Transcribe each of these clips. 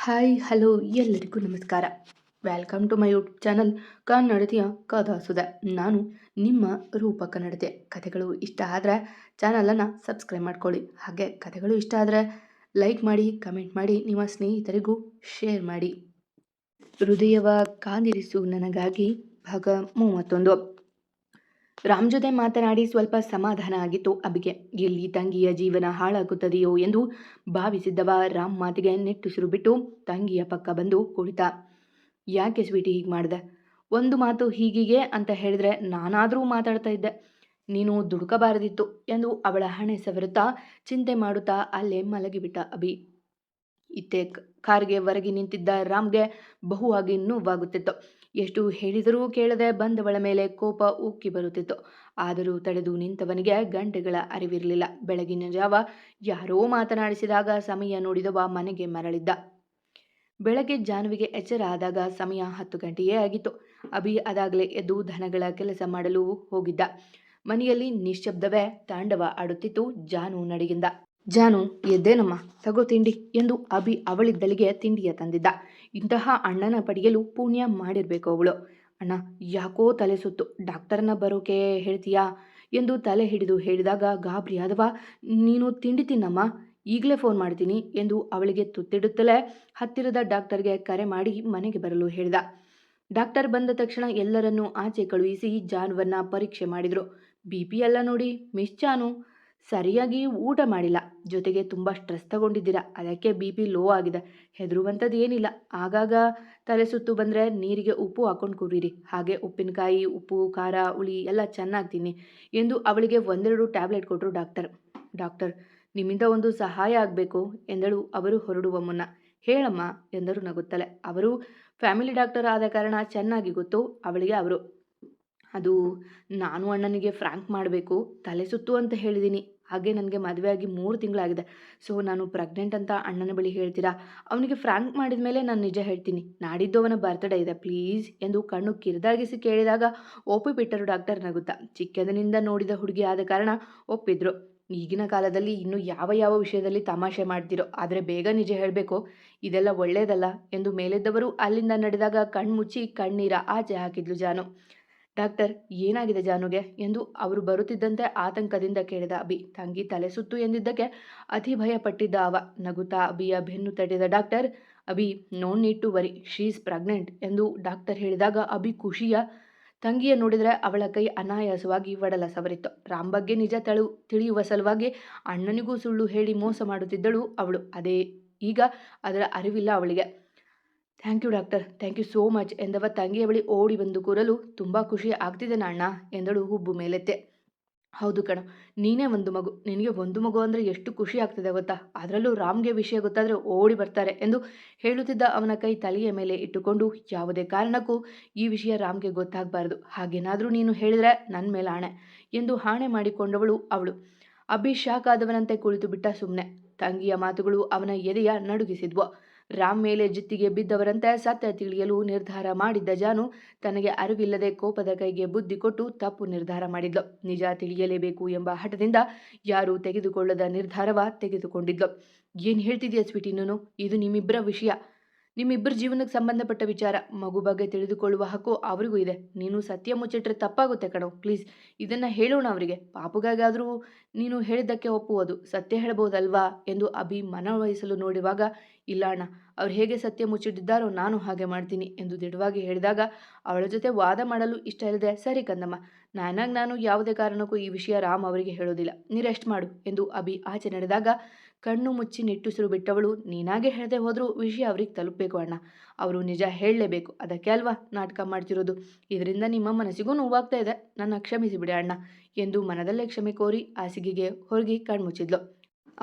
Hi hello ಎಲ್ಲರಿಗೂ ನಮಸ್ಕಾರ. Welcome to my YouTube channel ಕನ್ನಡತಿಯ ಕಥಾಸುಧೆ. ನಾನು ನಿಮ್ಮ ರೂಪ ಕನ್ನಡತೆ. ಕಥೆಗಳು ಇಷ್ಟ ಆದರೆ ಚಾನಲನ್ನು ಸಬ್ಸ್ಕ್ರೈಬ್ ಮಾಡ್ಕೊಳ್ಳಿ. ಹಾಗೆ ಕಥೆಗಳು ಇಷ್ಟ ಆದರೆ ಲೈಕ್ ಮಾಡಿ, ಕಮೆಂಟ್ ಮಾಡಿ, ನಿಮ್ಮ ಸ್ನೇಹಿತರಿಗೂ ಶೇರ್ ಮಾಡಿ. ಹೃದಯವ ಕಾದಿರಿಸು ನನಗಾಗಿ ಭಾಗ 31. ರಾಮ್ ಜೊತೆ ಮಾತನಾಡಿ ಸ್ವಲ್ಪ ಸಮಾಧಾನ ಆಗಿತ್ತು ಅಬಿಗೆ. ಎಲ್ಲಿ ತಂಗಿಯ ಜೀವನ ಹಾಳಾಗುತ್ತದೆಯೋ ಎಂದು ಭಾವಿಸಿದ್ದವ ರಾಮ್ ಮಾತಿಗೆ ನಿಟ್ಟುಸಿರು ಬಿಟ್ಟು ತಂಗಿಯ ಪಕ್ಕ ಬಂದು ಕುಳಿತ. ಯಾಕೆ ಸ್ವೀಟಿ ಹೀಗೆ ಮಾಡಿದೆ? ಒಂದು ಮಾತು ಹೀಗಿಗೆ ಅಂತ ಹೇಳಿದ್ರೆ ನಾನಾದರೂ ಮಾತಾಡ್ತಾ ಇದ್ದೆ. ನೀನು ದುಡುಕಬಾರದಿತ್ತು ಎಂದು ಅವಳ ಹಣೆ ಸವರುತ್ತಾ ಚಿಂತೆ ಮಾಡುತ್ತಾ ಅಲ್ಲೇ ಮಲಗಿಬಿಟ್ಟ ಅಬಿ. ಇತ್ತೆ ಕಾರ್ಗೆ ಹೊರಗೆ ನಿಂತಿದ್ದ ರಾಮ್ಗೆ ಬಹುವಾಗಿ ನೋವಾಗುತ್ತಿತ್ತು. ಎಷ್ಟು ಹೇಳಿದರೂ ಕೇಳದೆ ಬಂದವಳ ಮೇಲೆ ಕೋಪ ಉಕ್ಕಿ ಬರುತ್ತಿತ್ತು. ಆದರೂ ತಡೆದು ನಿಂತವನಿಗೆ ಗಂಟೆಗಳ ಅರಿವಿರಲಿಲ್ಲ. ಬೆಳಗಿನ ಜಾವ ಯಾರೋ ಮಾತನಾಡಿಸಿದಾಗ ಸಮಯ ನೋಡಿದವ ಮನೆಗೆ ಮರಳಿದ್ದ. ಬೆಳಗ್ಗೆ ಜಾನ್ವಿಗೆ ಎಚ್ಚರ ಆದಾಗ ಸಮಯ 10 ಗಂಟೆಯೇ ಆಗಿತ್ತು. ಅಭಿ ಅದಾಗಲೇ ಎದ್ದು ದನಗಳ ಕೆಲಸ ಮಾಡಲು ಹೋಗಿದ್ದ. ಮನೆಯಲ್ಲಿ ನಿಶ್ಶಬ್ದವೇ ತಾಂಡವ ಆಡುತ್ತಿತ್ತು. ಜಾನು ನಡಿಗಿಂದ. ಜಾನು, ಎದ್ದೇನಮ್ಮ, ತಗೋ ತಿಂಡಿ ಎಂದು ಅಭಿ ಅವಳಿದ್ದಲಿಗೆ ತಿಂಡಿಯ ತಂದಿದ್ದ. ಇಂತಹ ಅಣ್ಣನ ಪಡೆಯಲು ಪುಣ್ಯ ಮಾಡಿರ್ಬೇಕು ಅವಳು. ಅಣ್ಣ, ಯಾಕೋ ತಲೆ ಸುತ್ತು, ಡಾಕ್ಟರ್ನ ಬರೋಕೆ ಹೇಳ್ತೀಯಾ ಎಂದು ತಲೆ ಹಿಡಿದು ಹೇಳಿದಾಗ ಗಾಬರಿಯಾದವ, ನೀನು ತಿಂಡಿ ತಿನ್ನಮ್ಮ, ಈಗಲೇ ಫೋನ್ ಮಾಡ್ತೀನಿ ಎಂದು ಅವಳಿಗೆ ತುತ್ತಿಡುತ್ತಲೇ ಹತ್ತಿರದ ಡಾಕ್ಟರ್ಗೆ ಕರೆ ಮಾಡಿ ಮನೆಗೆ ಬರಲು ಹೇಳಿದ. ಡಾಕ್ಟರ್ ಬಂದ ತಕ್ಷಣ ಎಲ್ಲರನ್ನೂ ಆಚೆ ಕಳುಹಿಸಿ ಜಾನುವನ್ನ ಪರೀಕ್ಷೆ ಮಾಡಿದ್ರು. BP ಎಲ್ಲ ನೋಡಿ, ಮಿಸ್ ಜಾನು ಸರಿಯಾಗಿ ಊಟ ಮಾಡಿಲ್ಲ, ಜೊತೆಗೆ ತುಂಬ ಸ್ಟ್ರೆಸ್ ತಗೊಂಡಿದ್ದೀರಾ, ಅದಕ್ಕೆ BP ಲೋ ಆಗಿದೆ. ಹೆದರುವಂಥದ್ದು ಏನಿಲ್ಲ. ಆಗಾಗ ತಲೆ ಸುತ್ತು ಬಂದರೆ ನೀರಿಗೆ ಉಪ್ಪು ಹಾಕೊಂಡು ಕುಡೀರಿ. ಹಾಗೆ ಉಪ್ಪಿನಕಾಯಿ, ಉಪ್ಪು, ಖಾರ, ಹುಳಿ ಎಲ್ಲ ಚೆನ್ನಾಗಿ ತಿನ್ನಿ ಎಂದು ಅವಳಿಗೆ ಒಂದೆರಡು ಟ್ಯಾಬ್ಲೆಟ್ ಕೊಟ್ಟರು ಡಾಕ್ಟರ್. ಡಾಕ್ಟರ್, ನಿಮ್ಮಿಂದ ಒಂದು ಸಹಾಯ ಆಗಬೇಕು ಎಂದಳು ಅವರು ಹೊರಡುವ ಮುನ್ನ. ಹೇಳಮ್ಮ ಎಂದರು ನಗುತ್ತಲೆ. ಅವರು ಫ್ಯಾಮಿಲಿ ಡಾಕ್ಟರ್ ಆದ ಕಾರಣ ಚೆನ್ನಾಗಿ ಗೊತ್ತು ಅವಳಿಗೆ ಅವರು. ಅದು ನಾನು ಅಣ್ಣನಿಗೆ ಫ್ರ್ಯಾಂಕ್ ಮಾಡಬೇಕು, ತಲೆ ಸುತ್ತು ಅಂತ ಹೇಳಿದ್ದೀನಿ. ಹಾಗೆ ನನಗೆ ಮದುವೆ ಆಗಿ 3 ತಿಂಗಳಾಗಿದೆ. ಸೊ ನಾನು ಪ್ರೆಗ್ನೆಂಟ್ ಅಂತ ಅಣ್ಣನ ಬಳಿ ಹೇಳ್ತೀರಾ? ಅವನಿಗೆ ಫ್ರ್ಯಾಂಕ್ ಮಾಡಿದ ಮೇಲೆ ನಾನು ನಿಜ ಹೇಳ್ತೀನಿ. ನಾಡಿದ್ದು ಅವನ ಬರ್ತ್ಡೇ ಇದೆ, ಪ್ಲೀಸ್ ಎಂದು ಕಣ್ಣು ಕಿರಿದಾಗಿಸಿ ಕೇಳಿದಾಗ ಒಪ್ಪಿಬಿಟ್ಟರು ಡಾಕ್ಟರ್ ನಗುತ್ತಾ. ಚಿಕ್ಕಂದಿನಿಂದ ನೋಡಿದ ಹುಡುಗಿ ಆದ ಕಾರಣ ಒಪ್ಪಿದ್ರು. ಈಗಿನ ಕಾಲದಲ್ಲಿ ಇನ್ನು ಯಾವ ಯಾವ ವಿಷಯದಲ್ಲಿ ತಮಾಷೆ ಮಾಡ್ತಿರೋ, ಆದರೆ ಬೇಗ ನಿಜ ಹೇಳಬೇಕು, ಇದೆಲ್ಲ ಒಳ್ಳೆಯದಲ್ಲ ಎಂದು ಮೇಲೆದ್ದವರು ಅಲ್ಲಿಂದ ನಡೆದಾಗ ಕಣ್ಮುಚ್ಚಿ ಕಣ್ಣೀರ ಆಚೆ ಹಾಕಿದ್ಲು ಜಾನು. ಡಾಕ್ಟರ್, ಏನಾಗಿದೆ ಜಾನುಗೆ ಎಂದು ಅವರು ಬರುತ್ತಿದ್ದಂತೆ ಆತಂಕದಿಂದ ಕೇಳಿದ ಅಭಿ. ತಂಗಿ ತಲೆ ಸುತ್ತು ಎಂದಿದ್ದಕ್ಕೆ ಅತಿ ಭಯ ಪಟ್ಟಿದ್ದ ಅವ. ನಗುತ್ತಾ ಅಭಿಯ ಬೆನ್ನು ತಟ್ಟಿದ doctor, Abhi, no need to worry, she is pregnant ಎಂದು ಡಾಕ್ಟರ್ ಹೇಳಿದಾಗ ಅಭಿ ಖುಷಿಯ ತಂಗಿಯ ನೋಡಿದರೆ ಅವಳ ಕೈ ಅನಾಯಾಸವಾಗಿ ಒಡಲ ಸವರಿತ್ತು. ರಾಮ್ ಬಗ್ಗೆ ನಿಜ ತಿಳಿಯುವ ಸಲುವಾಗಿ ಅಣ್ಣನಿಗೂ ಸುಳ್ಳು ಹೇಳಿ ಮೋಸ ಮಾಡುತ್ತಿದ್ದಳು ಅವಳು. ಈಗ ಅದರ ಅರಿವಿಲ್ಲ ಅವಳಿಗೆ. Thank you doctor, thank you so much ಎಂದವ ತಂಗಿಯ ಬಳಿ ಓಡಿ ಬಂದು ಕೂರಲು. ತುಂಬ ಖುಷಿ ಆಗ್ತಿದೆ ಅಣ್ಣ ಎಂದಳು ಹುಬ್ಬು ಮೇಲೆತ್ತೆ. ಹೌದು ಕಣ, ನೀನೇ ಒಂದು ಮಗು, ನಿನಗೆ ಒಂದು ಮಗು ಅಂದರೆ ಎಷ್ಟು ಖುಷಿ ಆಗ್ತದೆ ಗೊತ್ತಾ, ಅದರಲ್ಲೂ ರಾಮ್ಗೆ ವಿಷಯ ಗೊತ್ತಾದರೆ ಓಡಿ ಬರ್ತಾರೆ ಎಂದು ಹೇಳುತ್ತಿದ್ದ ಅವನ ಕೈ ತಲೆಯ ಮೇಲೆ ಇಟ್ಟುಕೊಂಡು, ಯಾವುದೇ ಕಾರಣಕ್ಕೂ ಈ ವಿಷಯ ರಾಮ್ಗೆ ಗೊತ್ತಾಗಬಾರ್ದು, ಹಾಗೇನಾದರೂ ನೀನು ಹೇಳಿದರೆ ನನ್ನ ಮೇಲೆ ಆಣೆ ಎಂದು ಹಾಣೆ ಮಾಡಿಕೊಂಡವಳು ಅವಳು. ಅಭಿ ಶಾಕ್ ಆದವನಂತೆ ಕುಳಿತು ಬಿಟ್ಟ ಸುಮ್ಮನೆ. ತಂಗಿಯ ಮಾತುಗಳು ಅವನ ಎದೆಯ ನಡುಗಿಸಿದ್ವು. ರಾಮ್ ಮೇಲೆ ಜಿತ್ತಿಗೆ ಬಿದ್ದವರಂತೆ ಸತ್ಯ ತಿಳಿಯಲು ನಿರ್ಧಾರ ಮಾಡಿದ್ದ ಜಾನು ತನಗೆ ಅರಿವಿಲ್ಲದೆ ಕೋಪದ ಕೈಗೆ ಬುದ್ಧಿ ಕೊಟ್ಟು ತಪ್ಪು ನಿರ್ಧಾರ ಮಾಡಿದ್ಲು. ನಿಜ ತಿಳಿಯಲೇಬೇಕು ಎಂಬ ಹಠದಿಂದ ಯಾರೂ ತೆಗೆದುಕೊಳ್ಳದ ನಿರ್ಧಾರವ ತೆಗೆದುಕೊಂಡಿದ್ಲು. ಏನು ಹೇಳ್ತಿದ್ಯಾ ಸ್ವೀಟಿ ನೀನು? ಇದು ನಿಮ್ಮಿಬ್ಬರ ವಿಷಯ, ನಿಮ್ಮಿಬ್ಬರ ಜೀವನಕ್ಕೆ ಸಂಬಂಧಪಟ್ಟ ವಿಚಾರ. ಮಗು ಬಗ್ಗೆ ತಿಳಿದುಕೊಳ್ಳುವ ಹಕ್ಕು ಅವರಿಗೂ ಇದೆ. ನೀನು ಸತ್ಯ ಮುಚ್ಚಿಟ್ರೆ ತಪ್ಪಾಗುತ್ತೆ ಕಣೋ, ಪ್ಲೀಸ್ ಇದನ್ನು ಹೇಳೋಣ ಅವರಿಗೆ. ಪಾಪುಗಾಗಾದರೂ ನೀನು ಹೇಳಿದ್ದಕ್ಕೆ ಒಪ್ಪುವುದು, ಸತ್ಯ ಹೇಳ್ಬೋದಲ್ವಾ ಎಂದು ಅಭಿ ಮನವೊಲಿಸಲು ನೋಡುವಾಗ, ಇಲ್ಲ ಅಣ್ಣ, ಅವ್ರು ಹೇಗೆ ಸತ್ಯ ಮುಚ್ಚಿಟ್ಟಿದ್ದಾರೋ ನಾನು ಹಾಗೆ ಮಾಡ್ತೀನಿ ಎಂದು ದಿಢವಾಗಿ ಹೇಳಿದಾಗ ಅವಳ ಜೊತೆ ವಾದ ಮಾಡಲು ಇಷ್ಟ ಇಲ್ಲದೆ, ಸರಿ ಕಂದಮ್ಮ, ನಾನು ಯಾವುದೇ ಕಾರಣಕ್ಕೂ ಈ ವಿಷಯ ರಾಮ್ ಅವರಿಗೆ ಹೇಳೋದಿಲ್ಲ, ನೀ ರೆಸ್ಟ್ ಮಾಡು ಎಂದು ಅಭಿ ಆಚೆ ನಡೆದಾಗ ಕಣ್ಣು ಮುಚ್ಚಿ ನಿಟ್ಟುಸಿರು ಬಿಟ್ಟವಳು, ನೀನಾಗೆ ಹೇಳದೆ ಹೋದರೂ ವಿಷಯ ಅವ್ರಿಗೆ ತಲುಪಬೇಕು ಅಣ್ಣ, ಅವರು ನಿಜ ಹೇಳಲೇಬೇಕು, ಅದಕ್ಕೆ ಅಲ್ವಾ ನಾಟಕ ಮಾಡ್ತಿರೋದು. ಇದರಿಂದ ನಿಮ್ಮ ಮನಸ್ಸಿಗೂ ನೋವಾಗ್ತಾ ಇದೆ, ನನ್ನ ಕ್ಷಮಿಸಿಬಿಡಿ ಅಣ್ಣ ಎಂದು ಮನದಲ್ಲೇ ಕ್ಷಮೆ ಕೋರಿ ಹಾಸಿಗೆಗೆ ಹೊರಗಿ ಕಣ್ಮುಚ್ಚಿದ್ಲು.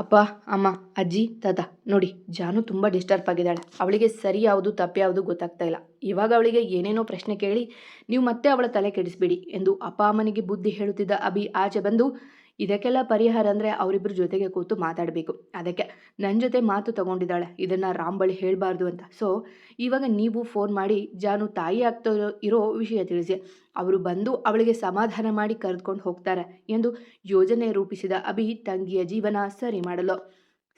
ಅಪ್ಪ, ಅಮ್ಮ, ಅಜ್ಜಿ, ತಾತ, ನೋಡಿ ಜಾನು ತುಂಬ ಡಿಸ್ಟರ್ಬ್ ಆಗಿದ್ದಾಳೆ. ಅವಳಿಗೆ ಸರಿ ಯಾವುದು ತಪ್ಪು ಯಾವುದು ಗೊತ್ತಾಗ್ತಾ ಇಲ್ಲ. ಇವಾಗ ಅವಳಿಗೆ ಏನೇನೋ ಪ್ರಶ್ನೆ ಕೇಳಿ ನೀವು ಮತ್ತೆ ಅವಳ ತಲೆ ಕೆಡಿಸ್ಬಿಡಿ ಎಂದು ಅಪ್ಪ ಅಮ್ಮನಿಗೆ ಬುದ್ಧಿ ಹೇಳುತ್ತಿದ್ದ ಅಭಿ ಆಚೆ ಬಂದು, ಇದಕ್ಕೆಲ್ಲ ಪರಿಹಾರ ಅಂದರೆ ಅವರಿಬ್ಬರು ಜೊತೆಗೆ ಕೂತು ಮಾತಾಡಬೇಕು. ಅದಕ್ಕೆ ನನ್ನ ಜೊತೆ ಮಾತು ತಗೊಂಡಿದ್ದಾಳೆ, ಇದನ್ನು ರಾಮ್ ಬಳಿ ಹೇಳಬಾರ್ದು ಅಂತ. ಸೊ ಇವಾಗ ನೀವು ಫೋನ್ ಮಾಡಿ ಜಾನು ತಾಯಿ ಆಗ್ತಾ ಇರೋ ವಿಷಯ ತಿಳಿಸಿ, ಅವರು ಬಂದು ಅವಳಿಗೆ ಸಮಾಧಾನ ಮಾಡಿ ಕರೆದುಕೊಂಡು ಹೋಗ್ತಾರೆ ಎಂದು ಯೋಜನೆ ರೂಪಿಸಿದ ಅಭಿ ತಂಗಿಯ ಜೀವನ ಸರಿ ಮಾಡಲು.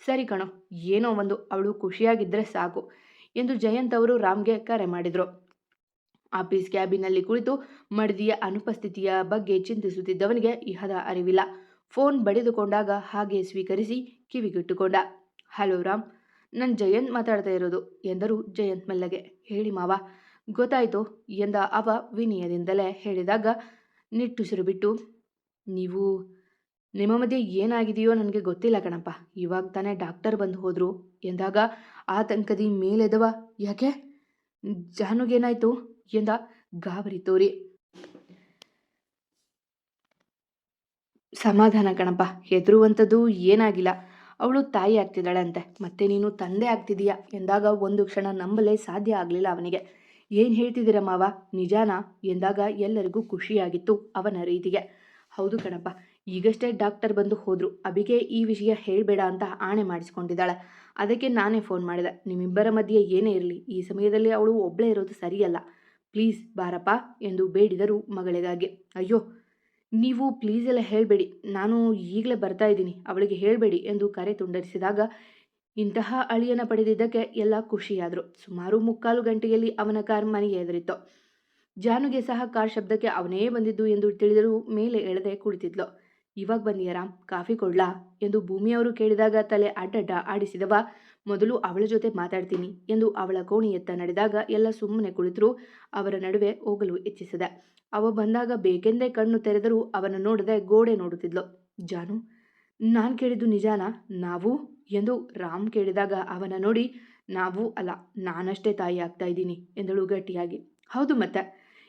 ಸರಿ ಕಣೋ, ಏನೋ ಒಂದು ಅವಳು ಖುಷಿಯಾಗಿದ್ದರೆ ಸಾಕು. ಎಂದು ಜಯಂತ್ ಅವರು ರಾಮ್ಗೆ ಕರೆ ಮಾಡಿದರು. ಆಫೀಸ್ ಕ್ಯಾಬಿನಲ್ಲಿ ಕುಳಿತು ಮಡದಿಯ ಅನುಪಸ್ಥಿತಿಯ ಬಗ್ಗೆ ಚಿಂತಿಸುತ್ತಿದ್ದವನಿಗೆ ಇಹದ ಅರಿವಿಲ್ಲ. ಫೋನ್ ಬಡಿದುಕೊಂಡಾಗ ಹಾಗೆ ಸ್ವೀಕರಿಸಿ ಕಿವಿಗಿಟ್ಟುಕೊಂಡ. ಹಲೋ ರಾಮ್, ನಾನು ಜಯಂತ್ ಮಾತಾಡ್ತಾ ಇರೋದು ಎಂದರು ಜಯಂತ್ ಮೆಲ್ಲಗೆ. ಹೇಳಿ ಮಾವ. ಗೊತ್ತಾಯ್ತು ಎಂದ ಅವ ವಿನಯದಿಂದಲೇ. ಹೇಳಿದಾಗ ನಿಟ್ಟುಸಿರು ಬಿಟ್ಟು, ನೀವು ನಿಮ್ಮ ಮಧ್ಯೆ ಏನಾಗಿದೆಯೋ ನನಗೆ ಗೊತ್ತಿಲ್ಲ ಕಣಪ್ಪ, ಇವಾಗ ತಾನೇ ಡಾಕ್ಟರ್ ಬಂದು ಹೋದ್ರು ಎಂದಾಗ ಆತಂಕದಿ ಮೇಲೆದವ, ಯಾಕೆ ಜಾನುಗೇನಾಯ್ತು ಎಂದ ಗಾಬರಿ ತೋರಿ. ಸಮಾಧಾನ ಕಣಪ್ಪ, ಹೆದರುವಂಥದ್ದು ಏನಾಗಿಲ್ಲ, ಅವಳು ತಾಯಿ ಆಗ್ತಿದ್ದಾಳಂತೆ, ಮತ್ತೆ ನೀನು ತಂದೆ ಆಗ್ತಿದೀಯ ಎಂದಾಗ ಒಂದು ಕ್ಷಣ ನಂಬಲೇ ಸಾಧ್ಯ ಆಗಲಿಲ್ಲ ಅವನಿಗೆ. ಏನು ಹೇಳ್ತಿದ್ದೀರ ಮಾವ, ನಿಜಾನಾ ಎಂದಾಗ ಎಲ್ಲರಿಗೂ ಖುಷಿಯಾಗಿತ್ತು ಅವನ ರೀತಿಗೆ. ಹೌದು ಕಣಪ್ಪ, ಈಗಷ್ಟೇ ಡಾಕ್ಟರ್ ಬಂದು ಹೋದ್ರು. ಅಬಿಗೆ ಈ ವಿಷಯ ಹೇಳಬೇಡ ಅಂತ ಆಣೆ ಮಾಡಿಸ್ಕೊಂಡಿದ್ದಾಳೆ. ಅದಕ್ಕೆ ನಾನೇ ಫೋನ್ ಮಾಡಿದೆ. ನಿಮ್ಮಿಬ್ಬರ ಮಧ್ಯೆ ಏನೇ ಇರಲಿ, ಈ ಸಮಯದಲ್ಲಿ ಅವಳು ಒಬ್ಬಳೇ ಇರೋದು ಸರಿಯಲ್ಲ. ಪ್ಲೀಸ್ ಬಾರಪ್ಪ ಎಂದು ಬೇಡಿದರು ಮಗಳಿಗಾಗಿ. ಅಯ್ಯೋ, ನೀವು ಪ್ಲೀಸ್ ಎಲ್ಲ ಹೇಳಬೇಡಿ, ನಾನು ಈಗಲೇ ಬರ್ತಾ ಇದ್ದೀನಿ, ಅವಳಿಗೆ ಹೇಳಬೇಡಿ ಎಂದು ಕರೆ ತುಂಡರಿಸಿದಾಗ ಇಂತಹ ಅಳಿಯನ ಪಡೆದಿದ್ದಕ್ಕೆ ಎಲ್ಲ ಖುಷಿಯಾದರು. ಸುಮಾರು 3/4 ಗಂಟೆಯಲ್ಲಿ ಅವನ ಕಾರ್ ಮನೆಗೆ ಎದುರಿತ್ತು. ಜಾನುಗೆ ಸಹ ಕಾರ್ ಶಬ್ದಕ್ಕೆ ಅವನೇ ಬಂದಿದ್ದು ಎಂದು ತಿಳಿದರೂ ಮೇಲೆ ಎಳೆದೇ ಕುಳಿತಿದ್ಲು. ಇವಾಗ ಬಂದಿಯ ರಾಮ್, ಕಾಫಿ ಕೊಡ್ಲಾ ಎಂದು ಭೂಮಿಯವರು ಕೇಳಿದಾಗ ತಲೆ ಅಡ್ಡಡ್ಡ ಆಡಿಸಿದವ. ಮೊದಲು ಅವಳ ಜೊತೆ ಮಾತಾಡ್ತೀನಿ ಎಂದು ಅವಳ ಕೋಣೆಯತ್ತ ನಡೆದಾಗ ಎಲ್ಲ ಸುಮ್ಮನೆ ಕುಳಿತರು. ಅವರ ನಡುವೆ ಹೋಗಲು ಇಚ್ಛಿಸಿದೆ. ಅವ ಬಂದಾಗ ಬೇಕೆಂದೇ ಕಣ್ಣು ತೆರೆದರೂ ಅವನ ನೋಡದೆ ಗೋಡೆ ನೋಡುತ್ತಿದ್ಲು. ಜಾನು, ನಾನು ಕೇಳಿದ್ದು ನಿಜಾನಾ? ನಾವು ಎಂದು ರಾಮ್ ಕೇಳಿದಾಗ ಅವನ ನೋಡಿ, ನಾವು ಅಲ್ಲ, ನಾನಷ್ಟೇ ತಾಯಿ ಆಗ್ತಾ ಇದ್ದೀನಿ ಎಂದಳು ಗಟ್ಟಿಯಾಗಿ. ಹೌದು ಮತ್ತೆ,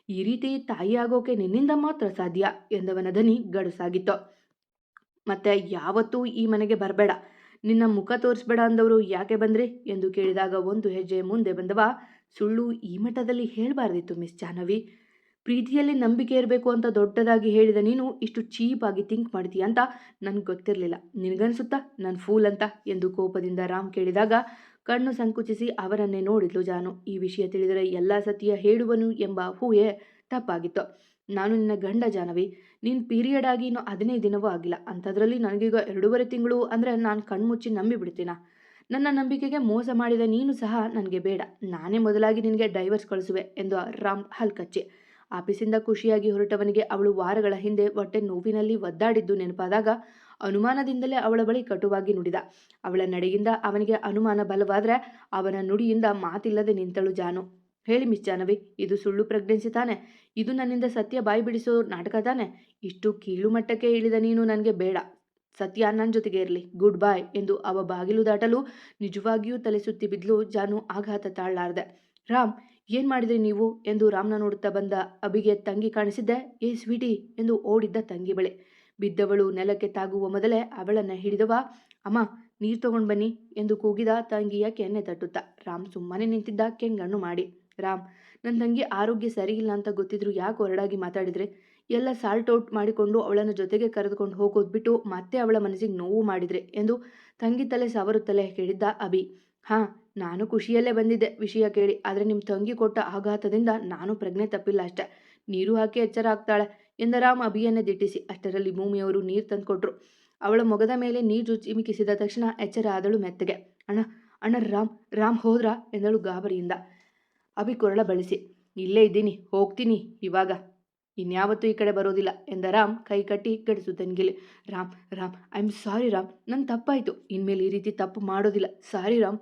ಈ ರೀತಿ ತಾಯಿ ಆಗೋಕೆ ನಿನ್ನಿಂದ ಮಾತ್ರ ಸಾಧ್ಯ ಎಂದವನ ದನಿ ಗಡುಸಾಗಿತ್ತು. ಮತ್ತೆ ಯಾವತ್ತೂ ಈ ಮನೆಗೆ ಬರಬೇಡ, ನಿನ್ನ ಮುಖ ತೋರಿಸ್ಬೇಡ ಅಂದವರು ಯಾಕೆ ಬಂದ್ರಿ ಎಂದು ಕೇಳಿದಾಗ ಒಂದು ಹೆಜ್ಜೆ ಮುಂದೆ ಬಂದವ. ಸುಳ್ಳು ಈ ಮಟ್ಟದಲ್ಲಿ ಹೇಳಬಾರ್ದಿತ್ತು ಮಿಸ್ ಜಾಹ್ನವಿ. ಪ್ರೀತಿಯಲ್ಲಿ ನಂಬಿಕೆ ಇರಬೇಕು ಅಂತ ದೊಡ್ಡದಾಗಿ ಹೇಳಿದ ನೀನು ಇಷ್ಟು ಚೀಪಾಗಿ ಥಿಂಕ್ ಮಾಡ್ತೀಯ ಅಂತ ನನಗೆ ಗೊತ್ತಿರಲಿಲ್ಲ. ನಿನಗನ್ಸುತ್ತಾ ನಾನು ಫೂಲ್ ಅಂತ ಎಂದು ಕೋಪದಿಂದ ರಾಮ್ ಕೇಳಿದಾಗ ಕಣ್ಣು ಸಂಕುಚಿಸಿ ಅವರನ್ನೇ ನೋಡಿದ್ಲು ಜಾನು. ಈ ವಿಷಯ ತಿಳಿದರೆ ಎಲ್ಲ ಸತ್ಯ ಹೇಳುವನು ಎಂಬ ಹೂಯೇ ತಪ್ಪಾಗಿತ್ತು. ನಾನು ನಿನ್ನ ಗಂಡ ಜಾಹ್ನವಿ. ನೀನು ಪೀರಿಯಡ್ ಆಗಿ ಇನ್ನು 15 ದಿನವೂ ಆಗಿಲ್ಲ. ಅಂಥದ್ರಲ್ಲಿ ನನಗೀಗ 2.5 ತಿಂಗಳು ಅಂದರೆ ನಾನು ಕಣ್ಮುಚ್ಚಿ ನಂಬಿಬಿಡ್ತೀನ? ನನ್ನ ನಂಬಿಕೆಗೆ ಮೋಸ ಮಾಡಿದ ನೀನು ಸಹ ನನಗೆ ಬೇಡ. ನಾನೇ ಮೊದಲಾಗಿ ನಿನಗೆ ಡೈವರ್ಸ್ ಕಳಿಸುವೆ ಎಂದು ರಾಮ್ ಹಲ್ಕಚ್ಚಿ. ಆಫೀಸಿಂದ ಖುಷಿಯಾಗಿ ಹೊರಟವನಿಗೆ ಅವಳು ವಾರಗಳ ಹಿಂದೆ ಹೊಟ್ಟೆ ನೋವಿನಲ್ಲಿ ಒದ್ದಾಡಿದ್ದು ನೆನಪಾದಾಗ ಅನುಮಾನದಿಂದಲೇ ಅವಳ ಬಳಿ ಕಟುವಾಗಿ ನುಡಿದ. ಅವಳ ನಡೆಯಿಂದ ಅವನಿಗೆ ಅನುಮಾನ ಬಲವಾದರೆ ಅವನ ನುಡಿಯಿಂದ ಮಾತಿಲ್ಲದೆ ನಿಂತಳು ಜಾನು. ಹೇಳಿ ಮಿಸ್ ಜಾಹ್ನವಿ, ಇದು ಸುಳ್ಳು ಪ್ರೆಗ್ನೆನ್ಸಿ ತಾನೆ? ಇದು ನನ್ನಿಂದ ಸತ್ಯ ಬಾಯಿ ಬಿಡಿಸೋ ನಾಟಕ ತಾನೆ? ಇಷ್ಟು ಕೀಳು ಮಟ್ಟಕ್ಕೆ ಇಳಿದ ನೀನು ನನಗೆ ಬೇಡ. ಸತ್ಯ ನನ್ನ ಜೊತೆಗೆ ಇರಲಿ. ಗುಡ್ ಬಾಯ್ ಎಂದು ಅವ ಬಾಗಿಲು ದಾಟಲು ನಿಜವಾಗಿಯೂ ತಲೆ ಸುತ್ತಿ ಬಿದ್ಲು ಜಾನು. ಆಘಾತ ತಾಳಲಾರದೆ. ರಾಮ್, ಏನು ಮಾಡಿದ್ರಿ ನೀವು ಎಂದು ರಾಮ್ನ ನೋಡುತ್ತಾ ಬಂದ ಅಬಿಗೆ ತಂಗಿ ಕಾಣಿಸಿದ್ದೆ. ಏ ಸ್ವೀಟಿ ಎಂದು ಓಡಿದ್ದ ತಂಗಿ ಬಳಿ. ಬಿದ್ದವಳು ನೆಲಕ್ಕೆ ತಾಗುವ ಮೊದಲೇ ಅವಳನ್ನು ಹಿಡಿದವ. ಅಮ್ಮ, ನೀರು ತಗೊಂಡು ಬನ್ನಿ ಎಂದು ಕೂಗಿದ ತಂಗಿಯ ಕೆನ್ನೆ ತಟ್ಟುತ್ತಾ. ರಾಮ್ ಸುಮ್ಮನೆ ನಿಂತಿದ್ದ ಕೆಂಗಣ್ಣು ಮಾಡಿ. ರಾಮ್, ನನ್ನ ತಂಗಿ ಆರೋಗ್ಯ ಸರಿಯಿಲ್ಲ ಅಂತ ಗೊತ್ತಿದ್ರು ಯಾಕೆ ಹೊರಡಾಗಿ ಮಾತಾಡಿದ್ರೆ? ಎಲ್ಲ ಸಾಲ್ಟ್ ಔಟ್ ಮಾಡಿಕೊಂಡು ಅವಳನ್ನು ಜೊತೆಗೆ ಕರೆದುಕೊಂಡು ಹೋಗೋದು ಬಿಟ್ಟು ಮತ್ತೆ ಅವಳ ಮನಸ್ಸಿಗೆ ನೋವು ಮಾಡಿದ್ರೆ ಎಂದು ತಂಗಿ ತಲೆ ಸವರುತ್ತಲೇ ಕೇಳಿದ್ದ ಅಭಿ. ಹಾಂ, ನಾನು ಖುಷಿಯಲ್ಲೇ ಬಂದಿದ್ದೆ ವಿಷಯ ಕೇಳಿ. ಆದರೆ ನಿಮ್ಮ ತಂಗಿ ಕೊಟ್ಟ ಆಘಾತದಿಂದ ನಾನು ಪ್ರಜ್ಞೆ ತಪ್ಪಿಲ್ಲ ಅಷ್ಟೆ. ನೀರು ಹಾಕಿ ಎಚ್ಚರ ಆಗ್ತಾಳೆ ಎಂದ ರಾಮ್ ಅಭಿಯನ್ನೇ ದಿಟ್ಟಿಸಿ. ಅಷ್ಟರಲ್ಲಿ ಭೂಮಿಯವರು ನೀರು ತಂದುಕೊಟ್ರು. ಅವಳ ಮೊಗದ ಮೇಲೆ ನೀರು ಚಿಮಿಕಿಸಿದ ತಕ್ಷಣ ಎಚ್ಚರ ಆದಳು ಮೆತ್ತಗೆ. ಅಣ್ಣ, ಅಣ್ಣ, ರಾಮ್ ಹೋದ್ರಾ ಎಂದಳು ಗಾಬರಿಯಿಂದ. ಅಭಿ ಕೊರಳ ಬಳಸಿ. ಇಲ್ಲೇ ಇದ್ದೀನಿ, ಹೋಗ್ತೀನಿ ಇವಾಗ, ಇನ್ಯಾವತ್ತೂ ಈ ಕಡೆ ಬರೋದಿಲ್ಲ ಎಂದ ರಾಮ್ ಕೈ ಕಟ್ಟಿ ಗಡಿಸು ತಂಗಿಲಿ. Ram, I am sorry Ram, ನನ್ನ ತಪ್ಪಾಯಿತು. ಇನ್ಮೇಲೆ ಈ ರೀತಿ ತಪ್ಪು ಮಾಡೋದಿಲ್ಲ. ಸಾರಿ ರಾಮ್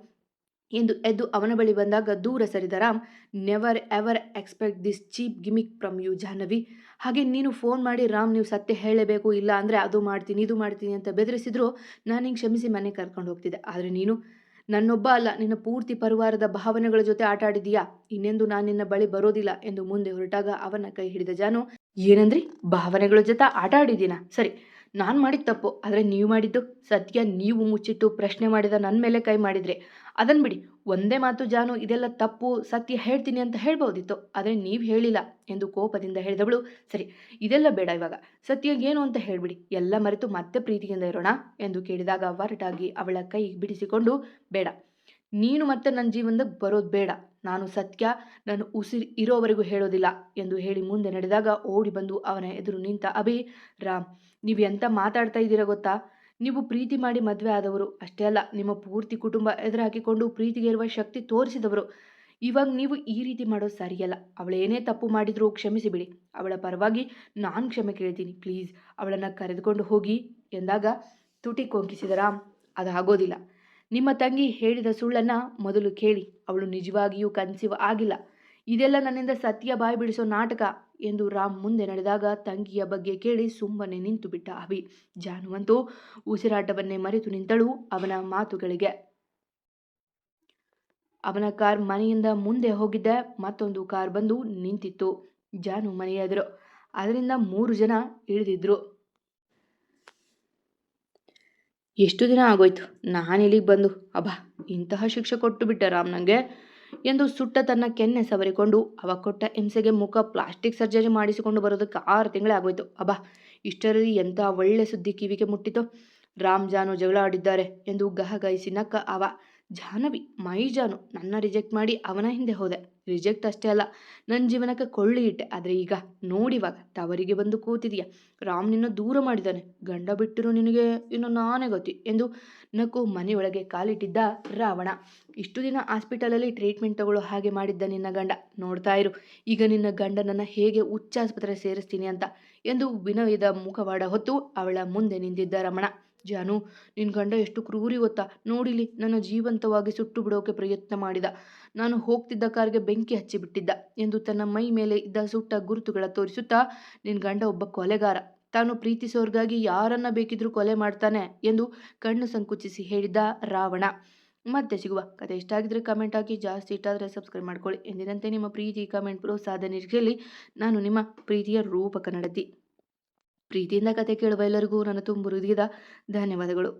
ಎಂದು ಎದ್ದು ಅವನ ಬಳಿ ಬಂದಾಗ ದೂರ ಸರಿದ Ram. Never ever expect this cheap gimmick from you Jahnavi. ಹಾಗೆ ನೀನು ಫೋನ್ ಮಾಡಿ ರಾಮ್ ನೀವು ಸತ್ಯ ಹೇಳಲೇಬೇಕು, ಇಲ್ಲ ಅಂದರೆ ಅದು ಮಾಡ್ತೀನಿ ಇದು ಮಾಡ್ತೀನಿ ಅಂತ ಬೆದರಿಸಿದ್ರು ನಾನು ಹಿಂಗೆ ಕ್ಷಮಿಸಿ ಮನೆ ಕರ್ಕೊಂಡು ಹೋಗ್ತಿದ್ದೆ. ಆದರೆ ನೀನು ನನ್ನೊಬ್ಬ ಅಲ್ಲ, ನಿನ್ನ ಪೂರ್ತಿ ಪರಿವಾರದ ಭಾವನೆಗಳ ಜೊತೆ ಆಟ ಆಡಿದೀಯಾ. ಇನ್ನೆಂದು ನಾನು ನಿನ್ನ ಬಳಿ ಬರೋದಿಲ್ಲ ಎಂದು ಮುಂದೆ ಹೊರಟಾಗ ಅವನ ಕೈ ಹಿಡಿದ ಜಾನು. ಏನಂದ್ರಿ? ಭಾವನೆಗಳ ಜೊತೆ ಆಟ ಆಡಿದ್ದೀನ? ಸರಿ, ನಾನು ಮಾಡಿದ ತಪ್ಪು. ಆದರೆ ನೀವು ಮಾಡಿದ್ದು ಸತ್ಯ ನೀವು ಮುಚ್ಚಿಟ್ಟು ಪ್ರಶ್ನೆ ಮಾಡಿದ ನನ್ನ ಮೇಲೆ ಕೈ ಮಾಡಿದ್ರಿ. ಅದನ್ನು ಬಿಡಿ. ಒಂದೇ ಮಾತು ಜಾನು, ಇದೆಲ್ಲ ತಪ್ಪು, ಸತ್ಯ ಹೇಳ್ತೀನಿ ಅಂತ ಹೇಳ್ಬೋದಿತ್ತು, ಆದರೆ ನೀವು ಹೇಳಿಲ್ಲ ಎಂದು ಕೋಪದಿಂದ ಹೇಳಿದವಳು. ಸರಿ, ಇದೆಲ್ಲ ಬೇಡ, ಇವಾಗ ಸತ್ಯ ಏನು ಅಂತ ಹೇಳ್ಬಿಡಿ, ಎಲ್ಲ ಮರೆತು ಮತ್ತೆ ಪ್ರೀತಿಯಿಂದ ಇರೋಣ ಎಂದು ಕೇಳಿದಾಗ ಒರಟಾಗಿ ಅವಳ ಕೈ ಬಿಡಿಸಿಕೊಂಡು, ಬೇಡ, ನೀನು ಮತ್ತೆ ನನ್ನ ಜೀವನದಾಗ ಬರೋದು ಬೇಡ. ನಾನು ಸತ್ಯ ನಾನು ಉಸಿರು ಇರೋವರೆಗೂ ಹೇಳೋದಿಲ್ಲ ಎಂದು ಹೇಳಿ ಮುಂದೆ ನಡೆದಾಗ ಓಡಿ ಬಂದು ಅವನ ಎದುರು ನಿಂತ ಅಭಿ. ರಾಮ್, ನೀವು ಎಂತ ಮಾತಾಡ್ತಾ ಇದ್ದೀರಾ ಗೊತ್ತಾ? ನೀವು ಪ್ರೀತಿ ಮಾಡಿ ಮದುವೆ ಆದವರು ಅಷ್ಟೇ ಅಲ್ಲ, ನಿಮ್ಮ ಪೂರ್ತಿ ಕುಟುಂಬ ಎದುರಾಕಿಕೊಂಡು ಪ್ರೀತಿಗೆ ಇರುವ ಶಕ್ತಿ ತೋರಿಸಿದವರು. ಇವಾಗ ನೀವು ಈ ರೀತಿ ಮಾಡೋದು ಸರಿಯಲ್ಲ. ಅವಳೇನೇ ತಪ್ಪು ಮಾಡಿದರೂ ಕ್ಷಮಿಸಿ ಬಿಡಿ. ಅವಳ ಪರವಾಗಿ ನಾನು ಕ್ಷಮೆ ಕೇಳ್ತೀನಿ, ಪ್ಲೀಸ್ ಅವಳನ್ನು ಕರೆದುಕೊಂಡು ಹೋಗಿ ಎಂದಾಗ ತುಟಿ ಕೊಂಕಿಸಿದ ರಾಮ್, ಅದಾಗೋದಿಲ್ಲ. ನಿಮ್ಮ ತಂಗಿ ಹೇಳಿದ ಸುಳ್ಳನ್ನು ಮೊದಲು ಕೇಳಿ. ಅವಳು ನಿಜವಾಗಿಯೂ ಕನ್ಸೀವ್ ಆಗಿಲ್ಲ. ಇದೆಲ್ಲ ನನ್ನಿಂದ ಸತ್ಯ ಬಾಯಿ ಬಿಡಿಸೋ ನಾಟಕ ಎಂದು ರಾಮ್ ಮುಂದೆ ನಡೆದಾಗ ತಂಗಿಯ ಬಗ್ಗೆ ಕೇಳಿ ಸುಮ್ಮನೆ ನಿಂತು ಬಿಟ್ಟ ಅಭಿ. ಜಾನುವಂತೂ ಉಸಿರಾಟವನ್ನೇ ಮರೆತು ನಿಂತಳು ಅವನ ಮಾತುಗಳಿಗೆ. ಅವನ ಕಾರ್ ಮನೆಯಿಂದ ಮುಂದೆ ಹೋಗಿದ್ದ ಮತ್ತೊಂದು ಕಾರ್ ಬಂದು ನಿಂತಿತ್ತು ಜಾನು ಮನೆಯ ಎದುರು. ಅದರಿಂದ 3 ಜನ ಇಳಿದಿದ್ರು. ಎಷ್ಟು ದಿನ ಆಗೋಯ್ತು ನಾನಿಲ್ಲಿಗೆ ಬಂದು. ಅಬ್ಬಾ, ಇಂತಹ ಶಿಕ್ಷೆ ಕೊಟ್ಟು ಬಿಟ್ಟ ರಾಮ್ ನನಗೆ ಎಂದು ಸುಟ್ಟ ತನ್ನ ಕೆನ್ನೆ ಸವರಿಕೊಂಡು ಅವ ಕೊಟ್ಟ ಹಿಂಸೆಗೆ ಮುಖ ಪ್ಲಾಸ್ಟಿಕ್ ಸರ್ಜರಿ ಮಾಡಿಸಿಕೊಂಡು ಬರೋದಕ್ಕೆ 6 ತಿಂಗಳೇ ಆಗೋಯ್ತು. ಅಬ್ಬಾ, ಇಷ್ಟರಲ್ಲಿ ಎಂಥ ಒಳ್ಳೆ ಸುದ್ದಿ ಕಿವಿಗೆ ಮುಟ್ಟಿತು. ರಾಮ್ ಜಾನು ಜಗಳ ಆಡಿದ್ದಾರೆ ಎಂದು ಗಹಗಹಿಸಿ ನಕ್ಕ ಅವ. ಜಾಹ್ನವಿ, ಮೈ ಜಾನು, ನನ್ನ ರಿಜೆಕ್ಟ್ ಮಾಡಿ ಅವನ ಹಿಂದೆ ಹೋದೆ. ರಿಜೆಕ್ಟ್ ಅಷ್ಟೇ ಅಲ್ಲ, ನನ್ನ ಜೀವನಕ್ಕೆ ಕೊಳ್ಳಿ ಇಟ್ಟೆ. ಆದರೆ ಈಗ ನೋಡಿವಾಗ ತವರಿಗೆ ಬಂದು ಕೂತಿದೀಯ. ರಾಮ್ ನಿನ್ನ ದೂರ ಮಾಡಿದ್ದಾನೆ. ಗಂಡ ಬಿಟ್ಟಿರೋ ನಿನಗೆ ಇನ್ನು ನಾನೇ ಗೊತ್ತಿ ಎಂದು ನಕ್ಕು ಮನೆಯೊಳಗೆ ಕಾಲಿಟ್ಟಿದ್ದ ರಾವಣ. ಇಷ್ಟು ದಿನ ಹಾಸ್ಪಿಟಲಲ್ಲಿ ಟ್ರೀಟ್ಮೆಂಟ್ ತಗೊಳ್ಳೋ ಹಾಗೆ ಮಾಡಿದ್ದ ನಿನ್ನ ಗಂಡ ನೋಡ್ತಾ ಇರು. ಈಗ ನಿನ್ನ ಗಂಡನನ್ನು ಹೇಗೆ ಹುಚ್ಚಾಸ್ಪತ್ರೆ ಸೇರಿಸ್ತೀನಿ ಅಂತ ಎಂದು ವಿನಯದ ಮುಖವಾಡ ಹೊತ್ತು ಅವಳ ಮುಂದೆ ನಿಂತಿದ್ದ ರಮಣ. ಜಾನು, ನಿನ್ನ ಗಂಡ ಎಷ್ಟು ಕ್ರೂರಿ ಗೊತ್ತಾ? ನೋಡಿಲಿ, ನನ್ನ ಜೀವಂತವಾಗಿ ಸುಟ್ಟು ಬಿಡೋಕೆ ಪ್ರಯತ್ನ ಮಾಡಿದ. ನಾನು ಹೋಗ್ತಿದ್ದ ಕಾರ್ಗೆ ಬೆಂಕಿ ಹಚ್ಚಿಬಿಟ್ಟಿದ್ದ ಎಂದು ತನ್ನ ಮೈ ಮೇಲೆ ಇದ್ದ ಸುಟ್ಟ ಗುರುತುಗಳ ತೋರಿಸುತ್ತಾ, ನಿನ್ನ ಗಂಡ ಒಬ್ಬ ಕೊಲೆಗಾರ. ತಾನು ಪ್ರೀತಿಸೋರ್ಗಾಗಿ ಯಾರನ್ನ ಬೇಕಿದ್ರೂ ಕೊಲೆ ಮಾಡ್ತಾನೆ ಎಂದು ಕಣ್ಣು ಸಂಕುಚಿಸಿ ಹೇಳಿದ್ದ ರಾವಣ. ಮತ್ತೆ ಸಿಗುವ. ಕತೆ ಇಷ್ಟ ಆಗಿದ್ರೆ ಕಮೆಂಟ್ ಹಾಕಿ, ಜಾಸ್ತಿ ಇಷ್ಟ ಆದರೆ ಸಬ್ಸ್ಕ್ರೈಬ್ ಮಾಡ್ಕೊಳ್ಳಿ. ಎಂದಿನಂತೆ ನಿಮ್ಮ ಪ್ರೀತಿ, ಕಮೆಂಟ್, ಪ್ರೋತ್ಸಾಹದ ನಿರೀಕ್ಷೆಯಲ್ಲಿ ನಾನು ನಿಮ್ಮ ಪ್ರೀತಿಯ ರೂಪಕ ನಡತಿ. ಪ್ರೀತಿಯಿಂದ ಕತೆ ಕೇಳುವ ಎಲ್ಲರಿಗೂ ನನ್ನ ತುಂಬು ಹೃದಯದ ಧನ್ಯವಾದಗಳು.